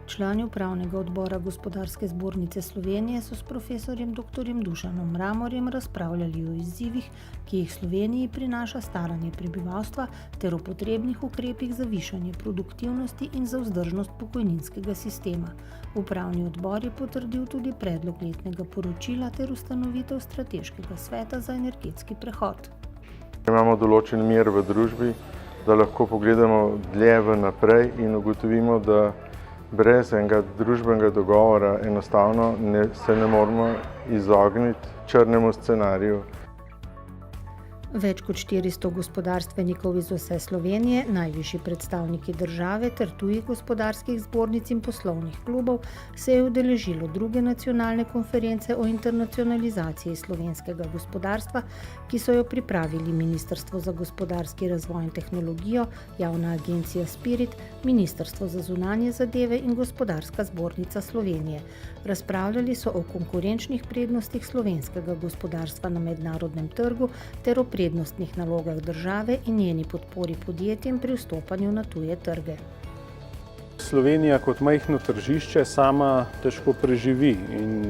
Člani upravnega odbora Gospodarske zbornice Slovenije so s profesorjem dr. Dušanom Mramorjem razpravljali o izzivih, ki jih Sloveniji prinaša staranje prebivalstva, ter o potrebnih ukrepih za višanje produktivnosti in za vzdržnost pokojninskega sistema. Upravni odbor je potrdil tudi predlog letnega poročila ter ustanovitev strateškega sveta za energetski prehod. Imamo določen mir v družbi, da lahko pogledamo dlje vnaprej in ugotovimo, da brez enega družbenega dogovora enostavno se ne moremo izogniti črnemu scenariju. Več kot 400 gospodarstvenikov iz vse Slovenije, najvišji predstavniki države ter tujih gospodarskih zbornic in poslovnih klubov se je udeležilo druge nacionalne konference o internacionalizaciji slovenskega gospodarstva, ki so jo pripravili Ministrstvo za gospodarski razvoj in tehnologijo, Javna agencija Spirit, Ministrstvo za zunanje zadeve in Gospodarska zbornica Slovenije. Razpravljali so o konkurenčnih prednostih slovenskega gospodarstva na mednarodnem trgu ter o prednostnih nalogah države in njeni podpori podjetjem pri vstopanju na tuje trge. Slovenija kot majhno tržišče sama težko preživi in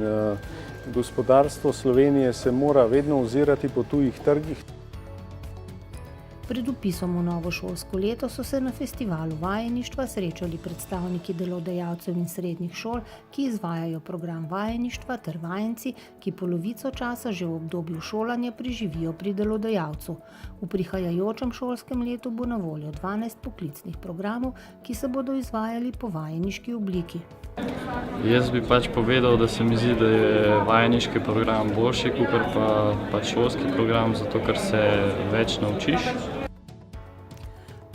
gospodarstvo Slovenije se mora vedno ozirati po tujih trgih. Pred vpisom v novo šolsko leto so se na festivalu vajeništva srečali predstavniki delodajalcev in srednjih šol, ki izvajajo program vajeništva, ter vajenci, ki polovico časa že v obdobju šolanja preživijo pri delodajalcu. V prihajajočem šolskem letu bo na voljo 12 poklicnih programov, ki se bodo izvajali po vajeniški obliki. Jaz bi povedal, da se mi zdi, da je vajeniški program boljši, kot pa šolski program, zato ker se več naučiš.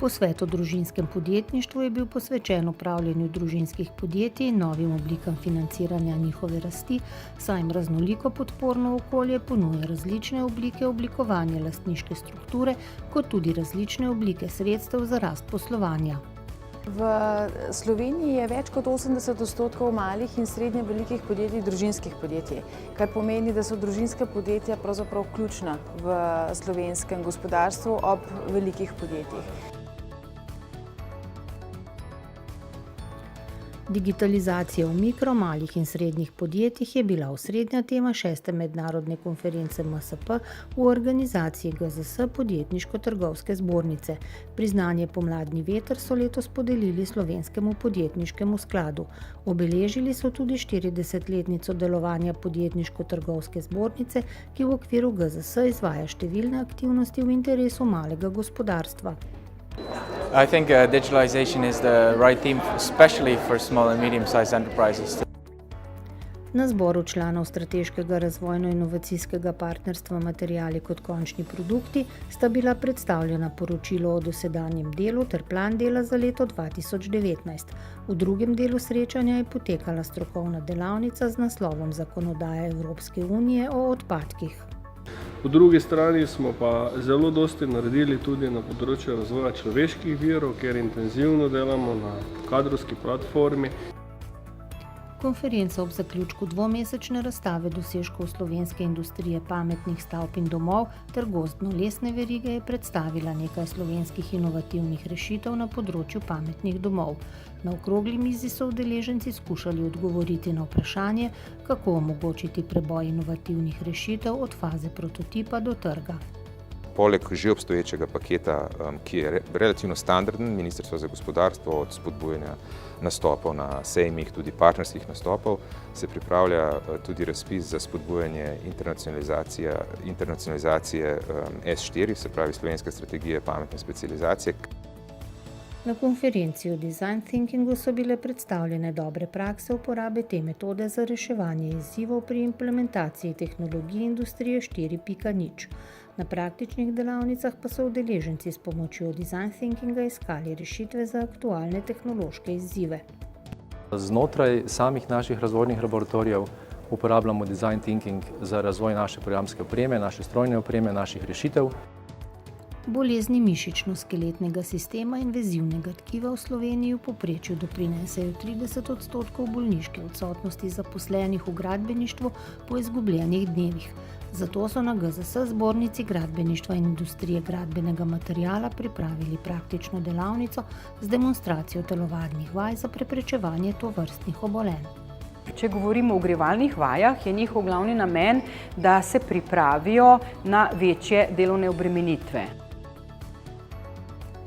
Posvet o družinskem podjetništvu je bil posvečen upravljanju družinskih podjetij in novim oblikam financiranja njihove rasti, saj jim raznoliko podporno okolje ponuja različne oblike oblikovanja lastniške strukture, kot tudi različne oblike sredstev za rast poslovanja. V Sloveniji je več kot 80% malih in srednje velikih podjetij družinskih podjetij, kar pomeni, da so družinska podjetja pravzaprav ključna v slovenskem gospodarstvu ob velikih podjetjih. Digitalizacija v mikro, malih in srednjih podjetjih je bila osrednja tema 6. mednarodne konference MSP v organizaciji GZS Podjetniško-trgovske zbornice. Priznanje Pomladni veter so letos podelili Slovenskemu podjetniškemu skladu. Obeležili so tudi 40-letnico delovanja Podjetniško-trgovske zbornice, ki v okviru GZS izvaja številne aktivnosti v interesu malega gospodarstva. I think digitalization is the right theme, especially for small and medium-sized enterprises. Na zboru članov Strateškega razvojno-inovacijskega partnerstva Materiali kot končni produkti sta bila predstavljena poročilo o dosedanjem delu ter plan dela za leto 2019. V drugem delu srečanja je potekala strokovna delavnica z naslovom Zakonodaja Evropske unije o odpadkih. Po drugi strani smo pa zelo dosti naredili tudi na področju razvoja človeških virov, kjer intenzivno delamo na kadrovski platformi. Konferenca ob zaključku dvomesečne razstave dosežkov slovenske industrije pametnih stavb in domov ter gozdno-lesne verige je predstavila nekaj slovenskih inovativnih rešitev na področju pametnih domov. Na okrogli mizi so udeleženci skušali odgovoriti na vprašanje, kako omogočiti preboj inovativnih rešitev od faze prototipa do trga. Poleg že obstoječega paketa, ki je relativno standarden, Ministrstvo za gospodarstvo od spodbujanja nastopov na sejmih, tudi partnerskih nastopov, se pripravlja tudi razpis za spodbujanje internacionalizacije S4, se pravi Slovenske strategije pametne specializacije. Na konferenci o design thinkingu so bile predstavljene dobre prakse uporabe te metode za reševanje izzivov pri implementaciji tehnologij industrije 4.0. Na praktičnih delavnicah pa so udeleženci s pomočjo design thinkinga iskali rešitve za aktualne tehnološke izzive. Znotraj samih naših razvojnih laboratorijev uporabljamo design thinking za razvoj naše programske opreme, naše strojne opreme, naših rešitev. Bolezni mišično-skeletnega sistema in vezivnega tkiva v Sloveniji v povprečju doprinesejo 30% bolniške odsotnosti zaposlenih v gradbeništvu po izgubljenih dnevih. Zato so na GZS Zbornici gradbeništva in industrije gradbenega materiala pripravili praktično delavnico z demonstracijo telovadnih vaj za preprečevanje tovrstnih obolenj. Če govorimo o ogrevalnih vajah, je njihov glavni namen, da se pripravijo na večje delovne obremenitve.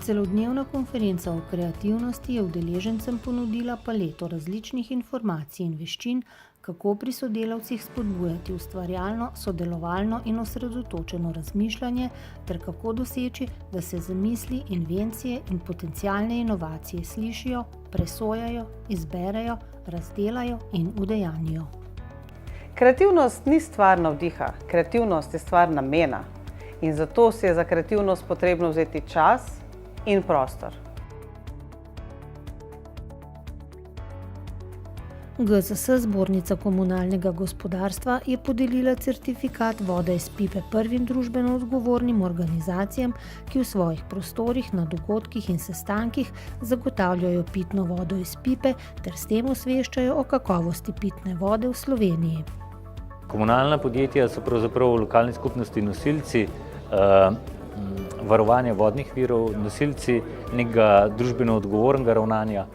Celodnevna konferenca o kreativnosti je udeležencem ponudila paleto različnih informacij in veščin, kako pri sodelavcih spodbujati ustvarjalno, sodelovalno in osredotočeno razmišljanje ter kako doseči, da se zamisli, invencije in potencialne inovacije slišijo, presojajo, izberejo, razdelajo in udejanjijo. Kreativnost ni stvar navdiha, kreativnost je stvar namena in zato si je za kreativnost potrebno vzeti čas in prostor. GZS Zbornica komunalnega gospodarstva je podelila certifikat Voda iz pipe prvim družbeno odgovornim organizacijam, ki v svojih prostorih na dogodkih in sestankih zagotavljajo pitno vodo iz pipe ter s tem osveščajo o kakovosti pitne vode v Sloveniji. Komunalna podjetja so pravzaprav v lokalni skupnosti nosilci varovanja vodnih virov, nosilci nekega družbeno odgovornega ravnanja.